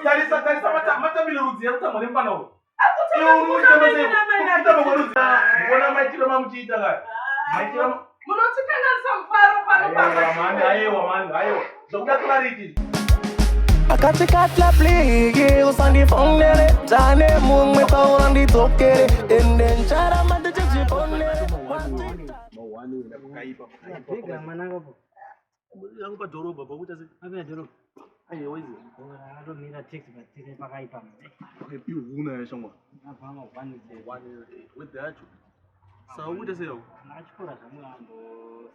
tarisa matamile rudzi yakutamwa nemwana uyu. Muona maitiro mamuchiita kare. Munotikanganisa mufaro pano pano. Aiwa. Zvokuda clarity. Akatikatla pligi usandi fondere tane mumwe paurandi tokere enden chara mande chipondere Mawani wenda kukaipa. Piga mananga po. Yangu pa doroba pakuta se. Apa doroba? Aye waizi. Ndo mira taxi batire pakaipa. Okay, piu una yashongwa. Apanga wani se. With that. Sawa kuita se yau. Nachikora zvamuhambo.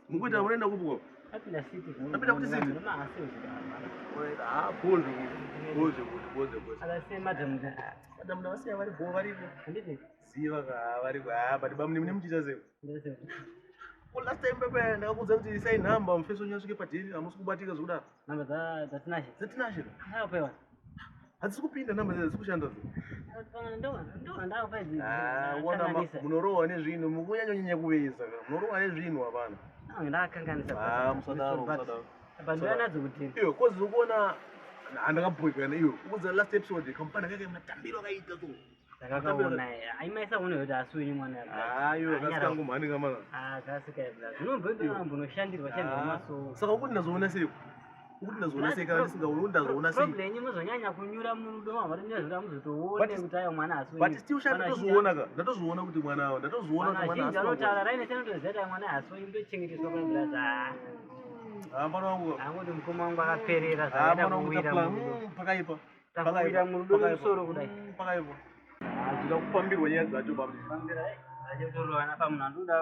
Mukuita munaenda kupuko. Apinda city. Apinda kuti city. Ndo maasi. Boze. Ala se madam. Madam na wasiya vari bo vari. Nditi. Ziva ka vari kwa bati bamuni mune muchita se. Nditi. Last time pepe ndakakudza kuti sai namba mufeso nyasvike padhiri amusi kubatika zvokuda. Namba dzatinashe. Dzatinashe. Apewa. Hadzisi kupinda namba dziri kushanda. Ndo ndapa idzi. Wana munorowa nezvinhu mukunyanya kuveza. Munorowa nezvinhu hapana. Ndakanganisa. Musadaro. Bandwa nadzo kuti. Iyo kozi ukuona ndakabhuika neiyo. Ukudza last episode kampani kake matambiro akaita to. Ndakakaona. Aimaisa une kuti aswini mwana. Ayo kasikangu mhani kamana. Kasika ibla. Zvinobhedwa mbunoshandirwa maso. Saka ukuti ndazoona sei? Ukuti ndazoona sei kana ndisingaoni ndazoona sei? Problem yenyu muzonyanya kunyura murudo mama ndinozvira muzotoone kuti ayo mwana aswini. But still shanda tozoona ka. Ndatozoona kuti mwana ndatozoona kuti mwana aswini. Ndotara raine senotozeta mwana aswini ndochengeteswa kwembla za. Mwana wangu. Angoti mukoma wangu akaperera zvaida kuwira pakaipa. Pakawira murudo musoro kudai. Pakaipa. Ndida kupambirwa nyaya dzacho bambi. Pambira achotorwana pamunhu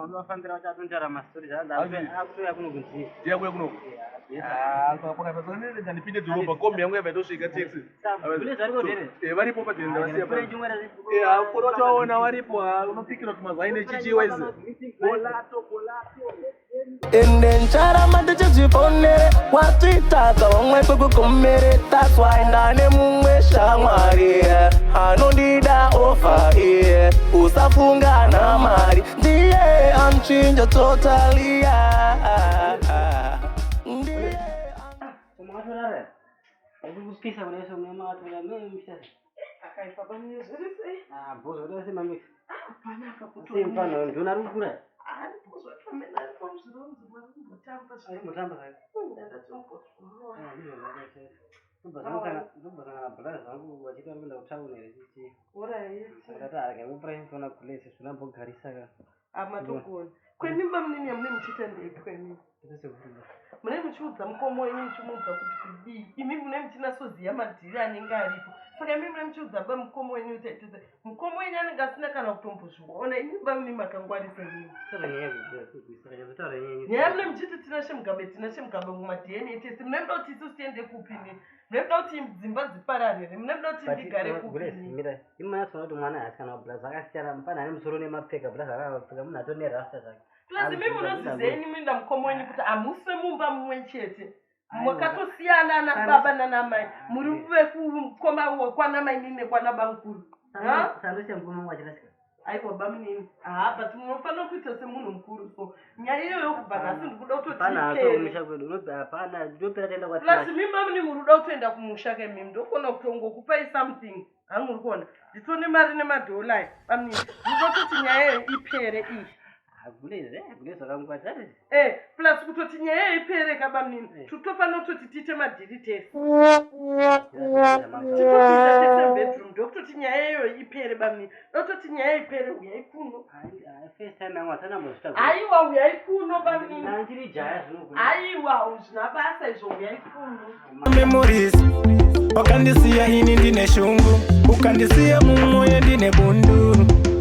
andofambira kuti atontara mastori zvaaakutoya kunokunzi ndiyakuya kunoko pakaipa ndipinde dhorobha kombi yangu yabva yatosvika taxi varipo padhiri ndavasiya kototaona varipo unopikirwa kuti mazaine chichiwa izi enden chara mande chipondere watitaka wamwe kwekukomere that's why ndane mumwe shamwari anondida ofa usafunga na mari ndiye amchinja totally ndiye kumatorare kupisa kuneso mnematora memishasa Akaipa bani zvirise. bozo dose mamix Apana akaputo. simpano nduna rukura Ari bozo famela kwa mzironzi mutamba zvai. mutamba sai Ndatombo. ndobvasangana bhara zvangu vachita kuenda kutauni here chichi Ora yeti. ndata akamupraisona place zvinambogarisaka Amatogoni. Kwenimba munini amune muchita ndei kwenimba. ndosekufunga Mune muchiudza mukomo wenyu muchimuudza kuti kudii. Imi mune muchinasoziya madhiri anenge aripo. Saka imi mune muchiudza ba mukomo wenyu utaitidza. Mukomo wenyu anenge asina kana kutombozviona. Ini ba mune makangwarisa nini. Nyaya mune muchiti tina shemugabe mumadhieni tese. Mune muda kuti isu tiende kupini. Mune muda kuti dzimba dzipararire. Mune muda kuti ndigare kupini. mira imayatsona kuti mwana asikana bhurazi akasiyana pana ane musoro nemapfeka bhurazi akapfeka munhu atone rasta zvake Plus imi munozizeni muinda mukomo wenyu kuti hamusi mumba mumwe chete. Mwakatosiyana nababa nanamai. Muri vekukoma kwanamai nini kwanabamukuru. sandosiya mukoma wangu achirasika Aiwa bamunini. But munofanira kuita semunhu mukuru so. Nyaya iyo yokubva nhasi ndikuda pana kutoti kumusha kwedu unobva hapana ndopera taenda Plus mimba muni muruda kutoenda kumusha kemimi ndokona kutongokupai something. Hangu uri kuona. Nditone mari nemadhola bamunini. Ndinototi nyaya iyo ipere iyi. guleze zvakangwata Plus kutoti nyaya iyo ipere kabamunini. Tutofanira kutoti tiite madhiri tese. Titopita tese bedroom ndokutoti nyaya iyo ipere bamunini. Ndokutoti nyaya ipere uyai kuno. first time yangu asanambozvita Aiwa uyai kuno bamunini. nanjiri jaya zvinogona Aiwa zvina basa izvo uyai kuno. memories wakandisiya ini ndine shungu ukandisiya mumwoyo ndine bundu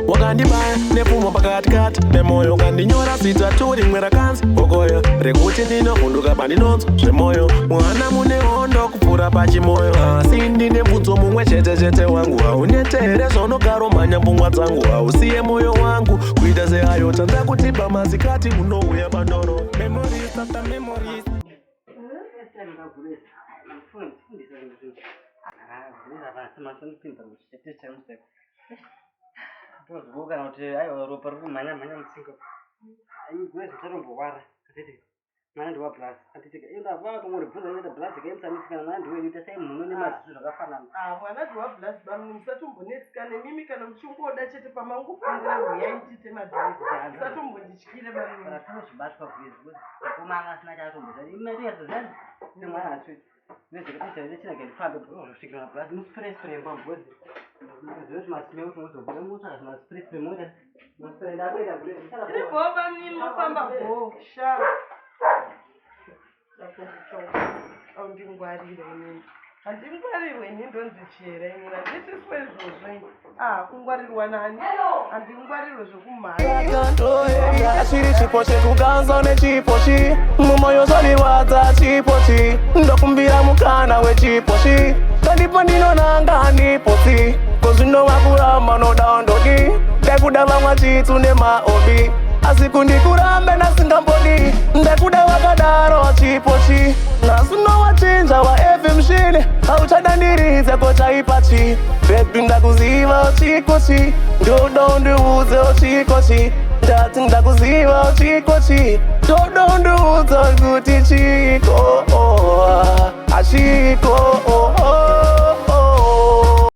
wakandibaya nepfumo pakatikati nemoyo ukandinyora zita tu rimwe rakanzi okoyo rekuti ndinovhunduka pandinonzwa zvemoyo mwana mune hondo kupfuura pachimoyo asi ndine bvunzo mumwe chete wangu haunete here zvaunogaromhanya pfungwa dzangu hausiye moyo wangu kuita seayo tanza kutipa mazikati unouya pandoro memories after memories first time ngaguleza ndifuna ndifundisa zvinhu guleza pasi masondipinza muchitete chamuseko tozvuka kana kuti aiwa ropa riri kumhanya mutsinga guleza utarombowara katete Mwana wa plus atitika enda vava kumuri bvunza ita plus kaimsamisikana mwana ndiwe yuta sai munhu nemaziso zvakafanana mwana wa plus bamwe musatombonetsikane mimi kana muchingoda chete pamangofundira kuyaitite madhaisa musatombondityire bamwe tinozvibatwa kuizwi akomanga asina chaatombozva imaiyazozani nemwana acho nezvekatichaechina kaifambe ozvosvikira plus musiprespray mbabhodzi zvoti masime kuti muzobuda mutsvaka zvimaspray mota maspray ndakuenda irigowo bamwe munofamba gosha aundingwarire inini handingwarirwe ini ndonzichera inini handitiswe izvozvo kungwarirwa nani handingwarirwe zvokumhara chiri chipo chekuganza nechipochi mumoyo zvorwadza chipochi ndokumbira mukana wechipochi kandipo ndinonanga handipotsi kozvinova kuramba noda ndodi ndekuda vamwa chitu nemaobi asi kundikurambe nasingambodi ndekuda wakadaro chipochi nasuno wachinja waevi mshini hauchadandiridze kochaipachi bebi ndakuziva chikochi ndodo ndiudze chikochi ndati ndakuziva chikochi ndodo ndiudze kuti chiko